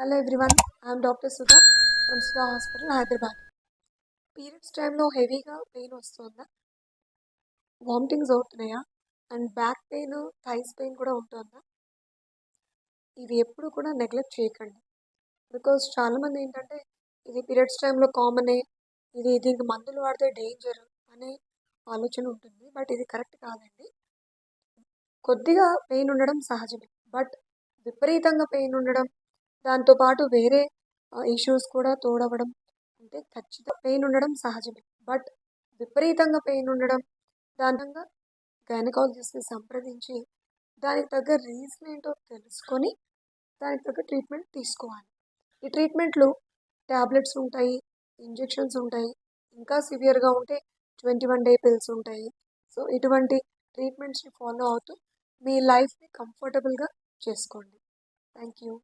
Hello everyone, I am Dr. Sudha from Sudha Hospital, Hyderabad. Periods టైంలో హెవీగా pain వస్తుందా, vomitings అవుతున్నాయా, and back pain, thighs pain కూడా ఉంటుందా? ఇవి ఎప్పుడు కూడా నెగ్లెక్ట్ చేయకండి. బికాజ్ చాలామంది ఏంటంటే ఇది పీరియడ్స్ టైంలో కామనే, దీనికి మందులు వాడితే డేంజర్ అనే ఆలోచన ఉంటుంది. బట్ ఇది కరెక్ట్ కాదండి. కొద్దిగా పెయిన్ ఉండడం సహజమే, బట్ విపరీతంగా పెయిన్ ఉండడం, దాంతోపాటు వేరే ఇష్యూస్ కూడా తోడవడం అంటే ఖచ్చితంగా పెయిన్ ఉండడం సహజమే. బట్ విపరీతంగా పెయిన్ ఉండడం, దానిగా గైనకాలజిస్ట్ని సంప్రదించి దానికి తగ్గ రీజన్ ఏంటో తెలుసుకొని దానికి తగ్గ ట్రీట్మెంట్ తీసుకోవాలి. ఈ ట్రీట్మెంట్లు ట్యాబ్లెట్స్ ఉంటాయి, ఇంజెక్షన్స్ ఉంటాయి, ఇంకా సివియర్గా ఉంటే 21 డే పిల్స్ ఉంటాయి. సో ఇటువంటి ట్రీట్మెంట్స్ని ఫాలో అవుతూ మీ లైఫ్ని కంఫర్టబుల్గా చేసుకోండి. Thank you.